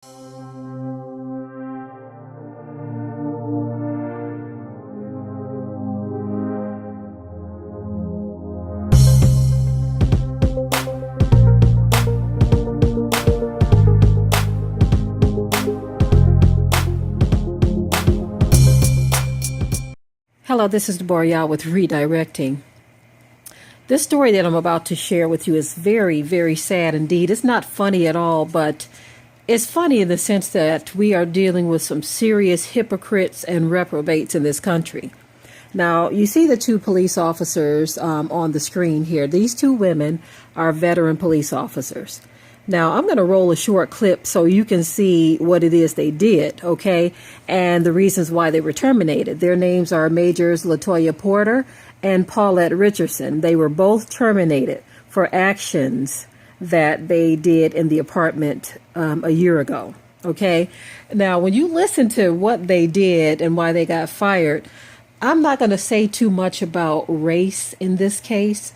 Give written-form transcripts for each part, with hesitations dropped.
Hello, this is BIack with Redirecting. This story that I'm about to share with you is very, very sad indeed. It's not funny at all, but it's funny in the sense that we are dealing with some serious hypocrites and reprobates in this country. Now, you see the two police officers on the screen here. These two women are veteran police officers. Now, I'm going to roll a short clip so you can see what it is they did, okay, and the reasons why they were terminated. Their names are Majors Latoya Porter and Paulette Richardson. They were both terminated for actions that they did in the apartment a year ago, okay? Now, when you listen to what they did and why they got fired, I'm not going to say too much about race in this case.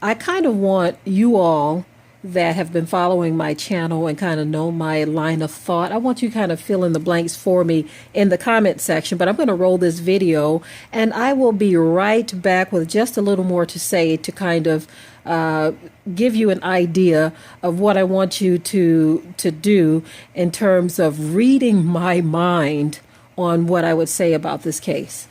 I kind of want you all that have been following my channel and kind of know my line of thought. I want you to kind of fill in the blanks for me in the comment section, but I'm going to roll this video and I will be right back with just a little more to say to kind of give you an idea of what I want you to do in terms of reading my mind on what I would say about this case.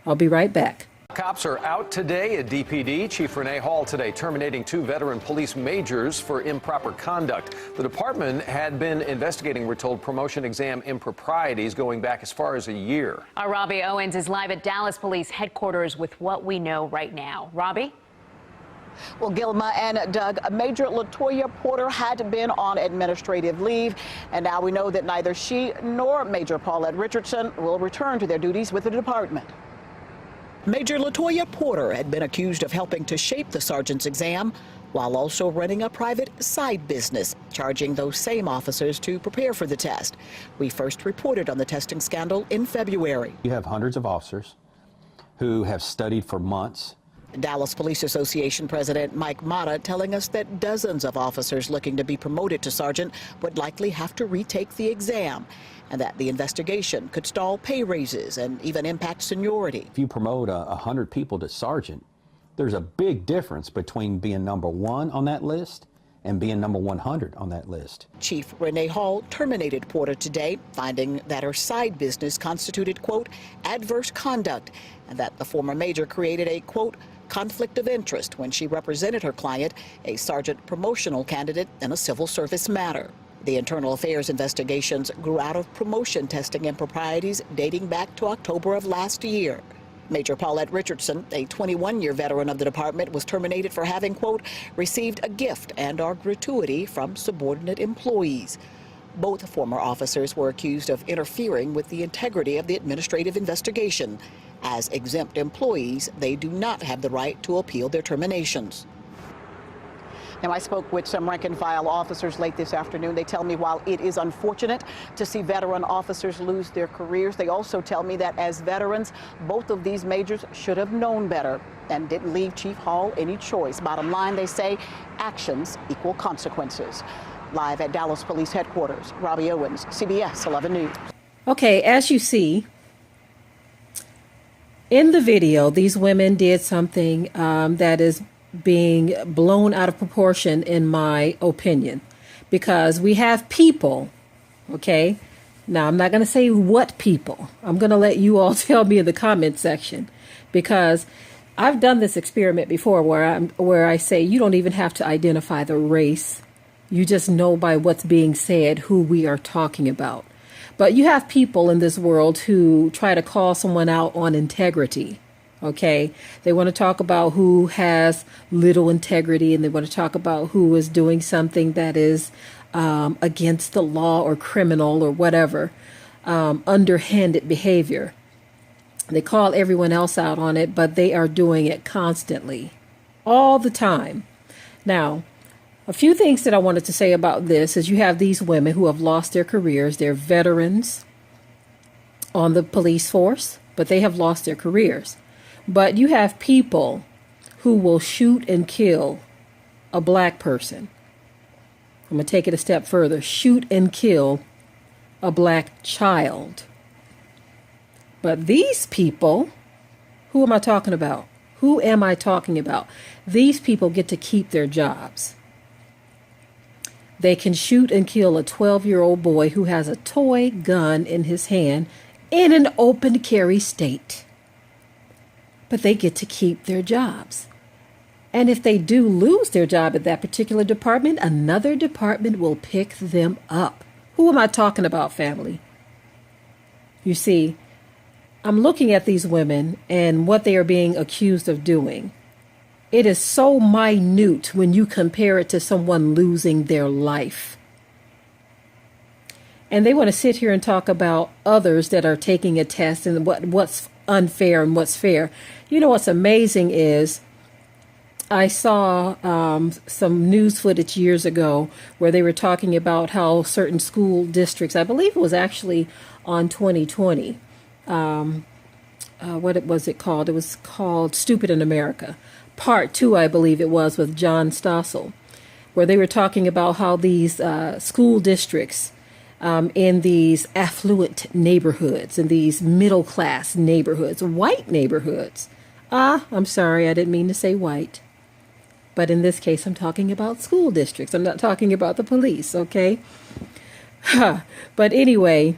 I'll be right back. Cops are out today at DPD. Chief Renee Hall today terminating two veteran police majors for improper conduct. The department had been investigating, we're told, promotion exam improprieties going back as far as a year. Our Robbie Owens is live at Dallas Police headquarters with what we know right now. Robbie? Well, Gilma and Doug, Major Latoya Porter had been on administrative leave, and now we know that neither she nor Major Paulette Richardson will return to their duties with the department. Major Latoya Porter had been accused of helping to shape the sergeant's exam while also running a private side business, charging those same officers to prepare for the test. We first reported on the testing scandal in February. You have hundreds of officers who have studied for months. Dallas Police Association President Mike Mata telling us that dozens of officers looking to be promoted to sergeant would likely have to retake the exam, and that the investigation could stall pay raises and even impact seniority. If you promote 100 people to sergeant, there's a big difference between being number one on that list and being number 100 on that list. Chief Renee Hall terminated Porter today, finding that her side business constituted, quote, adverse conduct, and that the former major created a, quote, conflict of interest when she represented her client, a sergeant promotional candidate in a civil service matter. The internal affairs investigations grew out of promotion testing improprieties dating back to October of last year. Major Paulette Richardson, a 21-year veteran of the department, was terminated for having, quote, received a gift and/or gratuity from subordinate employees. Both former officers were accused of interfering with the integrity of the administrative investigation. As exempt employees, they do not have the right to appeal their terminations. Now, I spoke with some rank-and-file officers late this afternoon. They tell me while it is unfortunate to see veteran officers lose their careers, they also tell me that as veterans, both of these majors should have known better and didn't leave Chief Hall any choice. Bottom line, they say, actions equal consequences. Live at Dallas Police Headquarters, Robbie Owens, CBS 11 News. Okay, as you see, in the video, these women did something that is being blown out of proportion, in my opinion, because we have people, okay? Now, I'm not going to say what people. I'm going to let you all tell me in the comment section, because I've done this experiment before where I say you don't even have to identify the race. You just know by what's being said who we are talking about. But you have people in this world who try to call someone out on integrity. Okay, they want to talk about who has little integrity, and they want to talk about who is doing something that is against the law or criminal or whatever, underhanded behavior. They call everyone else out on it, but they are doing it constantly, all the time. Now, a few things that I wanted to say about this is you have these women who have lost their careers. They're veterans on the police force, but they have lost their careers. But you have people who will shoot and kill a black person I'm going to take it a step further. Shoot and kill a black child. But these people, who am I talking about? Who am I talking about? These people get to keep their jobs. They can shoot and kill a 12-year-old boy who has a toy gun in his hand in an open carry state. But they get to keep their jobs. And if they do lose their job at that particular department, another department will pick them up. Who am I talking about, family? You see, I'm looking at these women and what they are being accused of doing. It is so minute when you compare it to someone losing their life. And they want to sit here and talk about others that are taking a test and what's unfair and what's fair. You know what's amazing is I saw some news footage years ago where they were talking about how certain school districts, I believe it was actually on 2020, what was it called? It was called Stupid in America. Part 2, I believe it was, with John Stossel, where they were talking about how these school districts in these affluent neighborhoods, in these middle-class neighborhoods, white neighborhoods. I'm sorry, I didn't mean to say white. But in this case, I'm talking about school districts. I'm not talking about the police, okay? But anyway,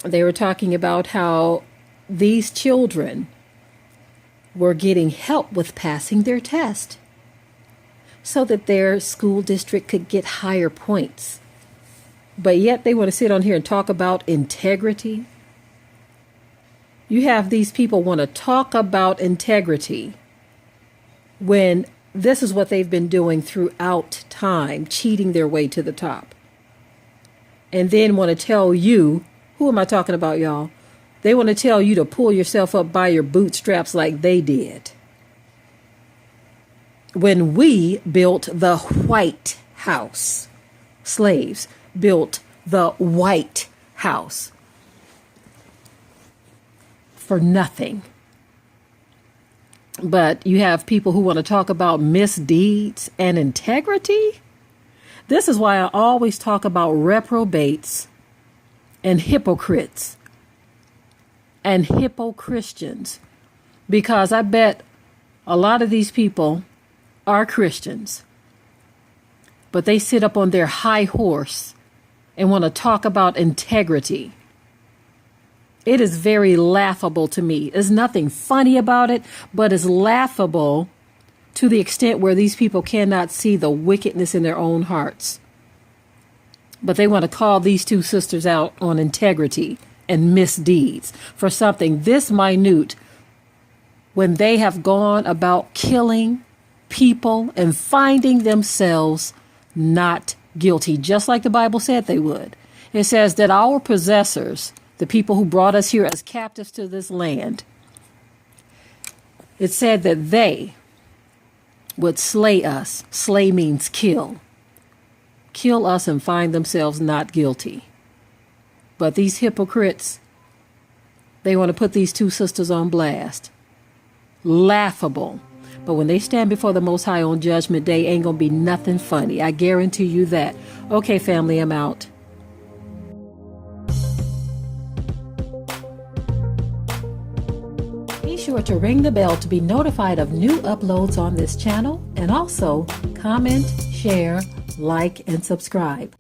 they were talking about how these children were getting help with passing their test so that their school district could get higher points. But yet they want to sit on here and talk about integrity. You have these people want to talk about integrity when this is what they've been doing throughout time, cheating their way to the top. And then want to tell you, who am I talking about, y'all? They want to tell you to pull yourself up by your bootstraps like they did. When we built the White House, slaves built the White House for nothing. But you have people who want to talk about misdeeds and integrity. This is why I always talk about reprobates and hypocrites and hypo-Christians, because I bet a lot of these people are Christians, but they sit up on their high horse and want to talk about integrity. It is very laughable to me. There's nothing funny about it, but it's laughable to the extent where these people cannot see the wickedness in their own hearts. But they want to call these two sisters out on integrity and misdeeds for something this minute when they have gone about killing people and finding themselves not guilty, just like the Bible said they would. It says that our possessors, the people who brought us here as captives to this land, it said that they would slay us. Slay means kill. Kill us and find themselves not guilty. But these hypocrites, they want to put these two sisters on blast. Laughable. But when they stand before the Most High on Judgment Day, ain't going to be nothing funny. I guarantee you that. Okay, family, I'm out. Be sure to ring the bell to be notified of new uploads on this channel, and also comment, share, like, and subscribe.